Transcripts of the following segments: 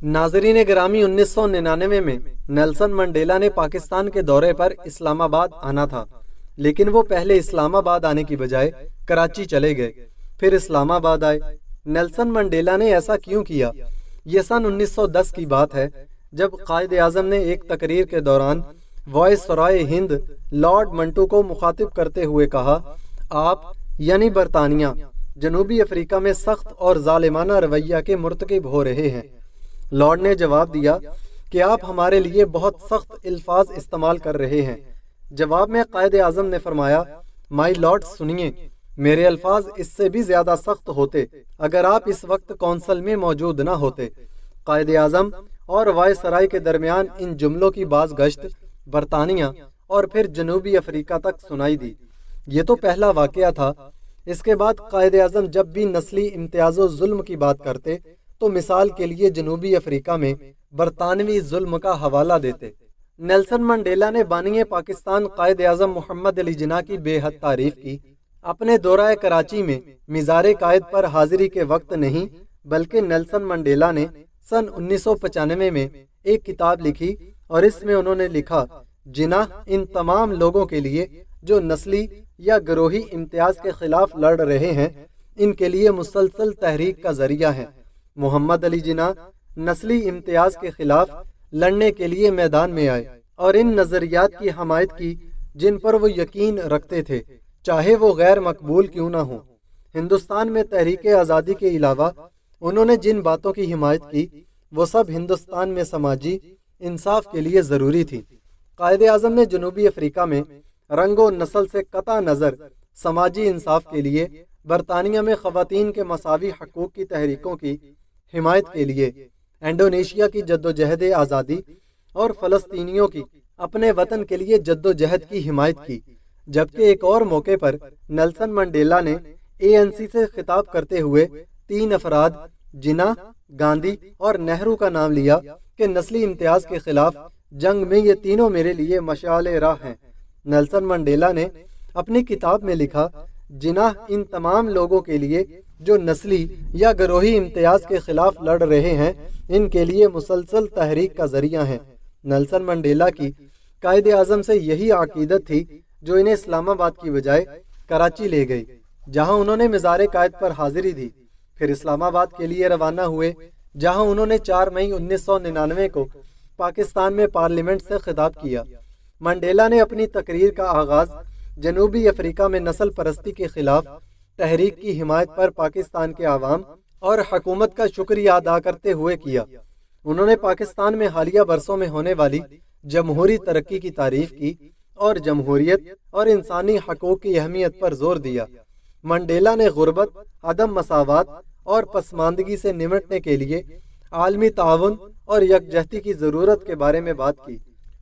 नाजरीन ग्रामी 1999 में नेल्सन मंडेला ने पाकिस्तान के दौरे पर इस्लामाबाद आना था, लेकिन वो पहले इस्लामाबाद आने की बजाय कराची चले गए, फिर इस्लामाबाद आए। नेल्सन मंडेला ने ऐसा क्यों किया? ये सन 1910 की बात है, जब कायद आज़म ने एक तकरीर के दौरान वायसराय हिंद लॉर्ड मंटो को मुखातिब करते हुए कहा, आप यानी बरतानिया जनूबी अफ्रीका में सख्त और जालिमाना रवैया के मुर्तकिब हो रहे हैं। लॉर्ड ने जवाब दिया कि आप हमारे लिए बहुत सख्त अल्फाज इस्तेमाल कर रहे हैं। जवाब में कायद आज़म ने फरमाया, माई लॉर्ड सुनिए, मेरे अल्फाज इससे भी ज्यादा सख्त होते अगर आप इस वक्त कौंसल में मौजूद न होते। कायद आज़म और वायसराय के दरमियान इन जुमलों की बाज गश्त बरतानिया और फिर जनूबी अफ्रीका तक सुनाई दी। ये तो पहला वाकया था। इसके बाद कायद आज़म जब भी नस्ली इम्तियाज़ो जुल्म की बात करते तो मिसाल के लिए जनूबी अफ्रीका में बरतानवी जुल्म का हवाला देते। नेल्सन मंडेला ने बानिए पाकिस्तान कायद आज़म मोहम्मद अली जिन्ना की बेहद तारीफ की। अपने दौरा कराची में मिज़ारे कायद पर हाजिरी के वक्त नहीं, बल्कि नेल्सन मंडेला ने सन 1995 में एक किताब लिखी और इसमें उन्होंने लिखा, जिन्ना इन तमाम लोगों के लिए जो नस्ली या गिरोही इम्तियाज के खिलाफ लड़ रहे हैं, इनके लिए मुसलसल तहरीक का जरिया है। मोहम्मद अली जिन्ना नस्ली इम्तियाज के खिलाफ लड़ने के लिए मैदान में आए और इन नजरियात की हमायत की जिन पर वो यकीन रखते थे, चाहे वो गैर मकबूल क्यों ना हो। हिंदुस्तान में तहरीक आज़ादी के अलावा उन्होंने जिन बातों की हिमायत की, वो सब हिंदुस्तान में समाजी इंसाफ के लिए ज़रूरी थी। कायद आज़म ने जनूबी अफ्रीका में रंगो नस्ल से कता नज़र समाजी इंसाफ के लिए, बरतानिया में ख़वातीन के मसावी हकूक़ की तहरीकों की हिमायत के लिए, इंडोनेशिया की जद्दोजहद आज़ादी और फ़लस्तीनियों की अपने वतन के लिए जद्दोजहद की हिमायत की। जबकि एक और मौके पर नेल्सन मंडेला ने ANC से खिताब करते हुए 3 अफराद जिन्ना, गांधी और नेहरू का नाम लिया कि नस्ली इम्तियाज के खिलाफ जंग में ये तीनों मेरे लिए मशाले राह हैं। नेल्सन मंडेला ने अपनी किताब में लिखा, जिन्ना इन तमाम लोगों के लिए जो नस्ली या गिरोही इम्तियाज के खिलाफ लड़ रहे हैं, इनके लिए मुसलसल तहरीक का जरिया है। नेल्सन मंडेला की कायद आज़म से यही अकीदत थी जो इन्हें इस्लामाबाद की बजाय कराची ले गई, जहां उन्होंने मिज़ारे कायद पर हाजिरी दी। फिर इस्लामाबाद के लिए रवाना हुए, जहां उन्होंने 4 मई 1999 को पाकिस्तान में पार्लियामेंट से खिताब किया। मंडेला ने अपनी तकरीर का आगाज जनूबी अफ्रीका में नस्ल परस्ती के खिलाफ तहरीक की हिमायत पर पाकिस्तान के आवाम और हुकूमत का शुक्रिया अदा करते हुए किया। उन्होंने पाकिस्तान में हालिया बरसों में होने वाली जमहूरी तरक्की की तारीफ की और जमहूरियत और इंसानी हकूक़ की अहमियत पर जोर दिया। मंडेला ने गुर्बत, अदम मसावत और पसमानदगी से निमटने के लिए आलमी ताउन और यकजहती की ज़रूरत के बारे में बात की।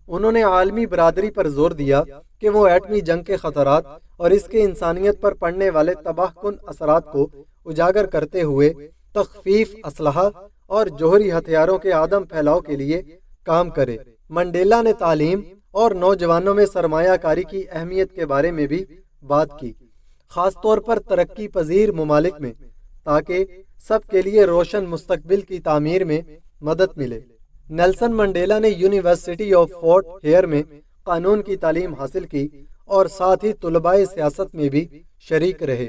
उन्होंने आलमी बरादरी पर जोर दिया कि वो एटमी जंग के खतरात और इसके इंसानियत पर पड़ने वाले तबाहकुन असरात को उजागर करते हुए तख्फीफ, असलहा और जोहरी हथियारों के आदम फैलाव के लिए काम करे। मंडेला ने तालीम और नौजवानों में सरमायाकारी की अहमियत के बारे में भी बात की, खास तौर पर तरक्की पजीर ममालिक में, ताकि सबके लिए रोशन मुस्तकबिल की तामीर में मदद मिले। नेल्सन मंडेला ने यूनिवर्सिटी ऑफ फोर्ट हेयर में कानून की तालीम हासिल की और साथ ही तुलबाए सियासत में भी शरीक रहे।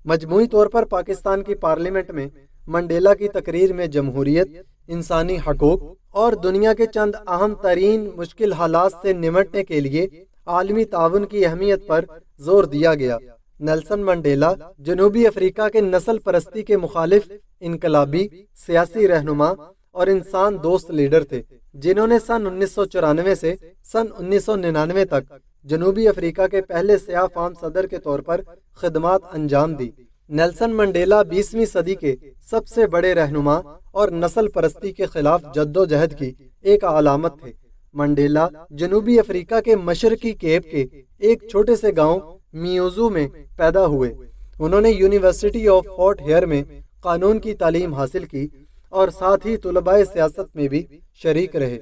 मजमूई तौर पर पाकिस्तान की पार्लियामेंट में मंडेला की तकरीर में जमहूरियत, इंसानी हकूक और दुनिया के चंद अहम तरीन मुश्किल हालात से निमटने के लिए आलमी ताउन की अहमियत पर जोर दिया गया। नेल्सन मंडेला जनूबी अफ्रीका के नस्ल परस्ती के मुखालिफ इनकलाबी सियासी रहनुमा और इंसान दोस्त लीडर थे, जिन्होंने सन 1994 से सन 1999 तक जनूबी अफ्रीका के पहले सियाह फाम सदर के तौर पर खिदमात अंजाम दी। नेल्सन मंडेला 20वीं सदी के सबसे बड़े रहनुमा और नस्ल परस्ती के खिलाफ जद्दोजहद की एक अलामत थे। मंडेला जनूबी अफ्रीका के मशरकी केप के एक छोटे से गांव मियोजू में पैदा हुए। उन्होंने यूनिवर्सिटी ऑफ फोर्ट हेयर में कानून की तालीम हासिल की और साथ ही तुलबाए सियासत में भी शरीक रहे।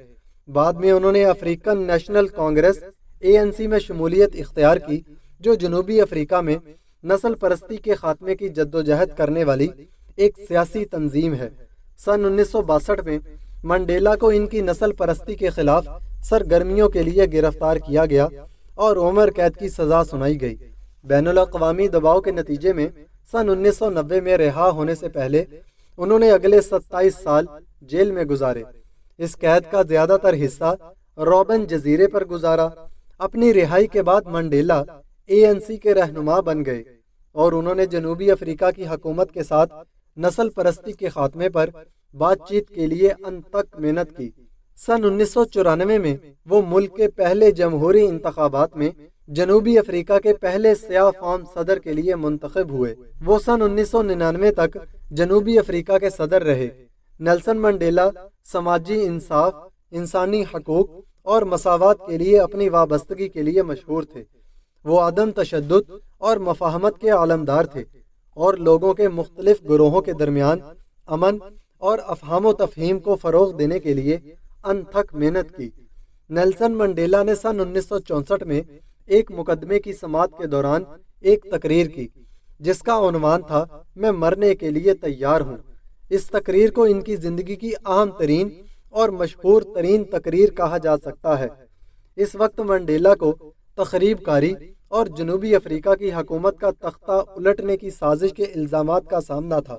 बाद में उन्होंने अफ्रीकन नेशनल कांग्रेस ANC में शमूलियत इख्तियार की, जो जनूबी अफ्रीका में नस्ल परस्ती के खात्मे की जद्दोजहद करने वाली एक सियासी तंजीम है। सन 1962 में منڈیلا کو ان کی نسل پرستی کے خلاف سرگرمیوں کے لیے گرفتار کیا گیا اور عمر قید کی سزا سنائی گئی۔ بین الاقوامی دباؤ کے نتیجے میں سن 1990 میں رہا ہونے سے پہلے انہوں نے اگلے 27 سال جیل میں گزارے۔ اس قید کا زیادہ تر حصہ روبن جزیرے پر گزارا۔ اپنی رہائی کے بعد منڈیلا ANC کے رہنما بن گئے اور انہوں نے جنوبی افریقہ کی حکومت کے ساتھ نسل پرستی کے خاتمے پر بات چیت کے لیے انتھک محنت کی۔ سن 1994 میں وہ ملک کے پہلے جمہوری انتخابات میں جنوبی افریقہ کے پہلے سیاہ فام صدر کے لیے منتخب ہوئے۔ وہ سن 1999 تک جنوبی افریقہ کے صدر رہے۔ نیلسن منڈیلا سماجی انصاف، انسانی حقوق اور مساوات کے لیے اپنی وابستگی کے لیے مشہور تھے۔ وہ عدم تشدد اور مفاہمت کے علمدار تھے اور لوگوں کے مختلف گروہوں کے درمیان امن اور افہام و تفہیم کو فروغ دینے کے لیے انتھک محنت کی۔ نیلسن منڈیلا نے سن 1964 میں ایک مقدمے کی سماعت کے دوران ایک تقریر کی جس کا عنوان تھا میں مرنے کے لیے تیار ہوں۔ اس تقریر کو ان کی زندگی کی اہم ترین اور مشہور ترین تقریر کہا جا سکتا ہے۔ اس وقت منڈیلا کو تخریب کاری اور جنوبی افریقہ کی حکومت کا تختہ الٹنے کی سازش کے الزامات کا سامنا تھا۔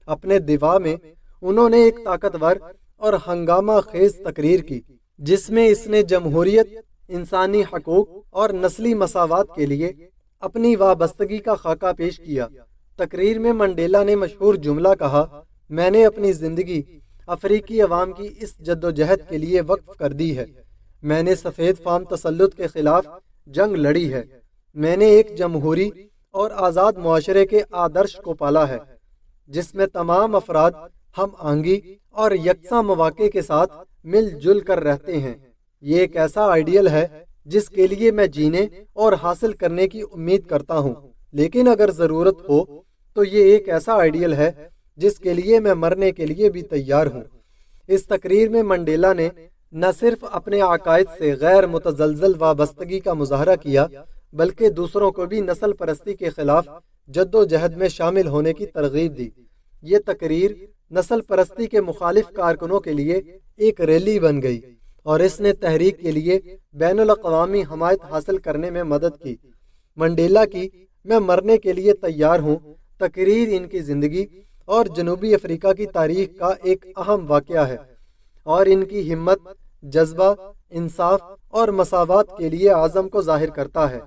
اپنے دفاع میں انہوں نے ایک طاقتور اور ہنگامہ خیز تقریر کی جس میں اس نے جمہوریت، انسانی حقوق اور نسلی مساوات کے لیے اپنی وابستگی کا خاکہ پیش کیا۔ تقریر میں منڈیلا نے مشہور جملہ کہا، میں نے اپنی زندگی افریقی عوام کی اس جدوجہد کے لیے وقف کر دی ہے۔ میں نے سفید فام تسلط کے خلاف جنگ لڑی ہے۔ میں نے ایک جمہوری اور آزاد معاشرے کے آدرش کو پالا ہے جس میں تمام افراد ہم آہنگی اور یکساں مواقع کے ساتھ مل جل کر رہتے ہیں۔ یہ ایک ایسا آئیڈیل ہے جس کے لیے میں جینے اور حاصل کرنے کی امید کرتا ہوں، لیکن اگر ضرورت ہو تو یہ ایک ایسا آئیڈیل ہے جس کے لیے میں مرنے کے لیے بھی تیار ہوں۔ اس تقریر میں منڈیلا نے نہ صرف اپنے عقائد سے غیر متزلزل وابستگی کا مظاہرہ کیا بلکہ دوسروں کو بھی نسل پرستی کے خلاف جدوجہد میں شامل ہونے کی ترغیب دی۔ یہ تقریر نسل پرستی کے مخالف کارکنوں کے لیے ایک ریلی بن گئی اور اس نے تحریک کے لیے بین الاقوامی حمایت حاصل کرنے میں مدد کی۔ منڈیلا کی میں مرنے کے لیے تیار ہوں تقریر ان کی زندگی اور جنوبی افریقہ کی تاریخ کا ایک اہم واقعہ ہے اور ان کی ہمت، جذبہ، انصاف اور مساوات کے لیے عزم کو ظاہر کرتا ہے۔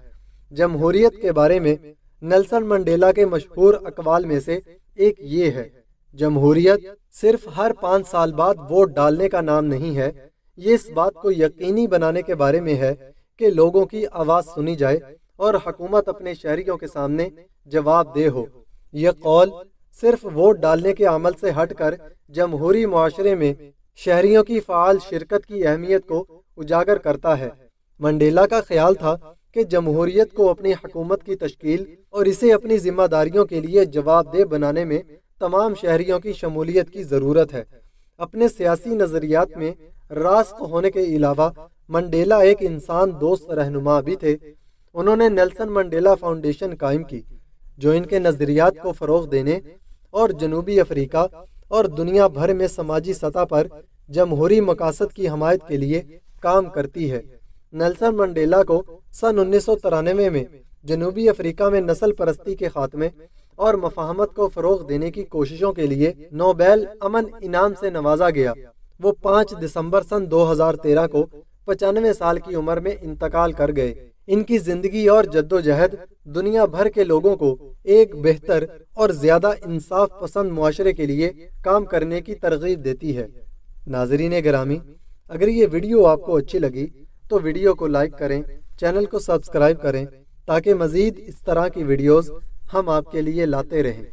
جمہوریت کے بارے میں نیلسن منڈیلا کے مشہور اقوال میں سے ایک یہ ہے، جمہوریت صرف ہر 5 سال بعد ووٹ ڈالنے کا نام نہیں ہے، یہ اس بات کو یقینی بنانے کے بارے میں ہے کہ لوگوں کی آواز سنی جائے اور حکومت اپنے شہریوں کے سامنے جواب دہ ہو۔ یہ قول صرف ووٹ ڈالنے کے عمل سے ہٹ کر جمہوری معاشرے میں شہریوں کی فعال شرکت کی اہمیت کو اجاگر کرتا ہے۔ منڈیلا کا خیال تھا کہ جمہوریت کو اپنی حکومت کی تشکیل اور اسے اپنی ذمہ داریوں کے لیے جواب دہ بنانے میں تمام شہریوں کی شمولیت کی ضرورت ہے۔ اپنے سیاسی نظریات میں راسخ ہونے کے علاوہ منڈیلا ایک انسان دوست رہنما بھی تھے۔ انہوں نے نیلسن منڈیلا فاؤنڈیشن قائم کی جو ان کے نظریات کو فروغ دینے اور جنوبی افریقہ اور دنیا بھر میں سماجی سطح پر جمہوری مقاصد کی حمایت کے لیے کام کرتی ہے۔ نیلسن منڈیلا کو سن 1993 میں جنوبی افریقہ میں نسل پرستی کے خاتمے اور مفاہمت کو فروغ دینے کی کوششوں کے لیے نوبیل امن انعام سے نوازا گیا۔ وہ 5 دسمبر سن 2013 کو 95 سال کی عمر میں انتقال کر گئے۔ ان کی زندگی اور جدوجہد دنیا بھر کے لوگوں کو ایک بہتر اور زیادہ انصاف پسند معاشرے کے لیے کام کرنے کی ترغیب دیتی ہے۔ ناظرین گرامی، اگر یہ ویڈیو آپ کو اچھی لگی تو ویڈیو کو لائک کریں، چینل کو سبسکرائب کریں تاکہ مزید اس طرح کی ویڈیوز ہم آپ کے لیے لاتے رہیں۔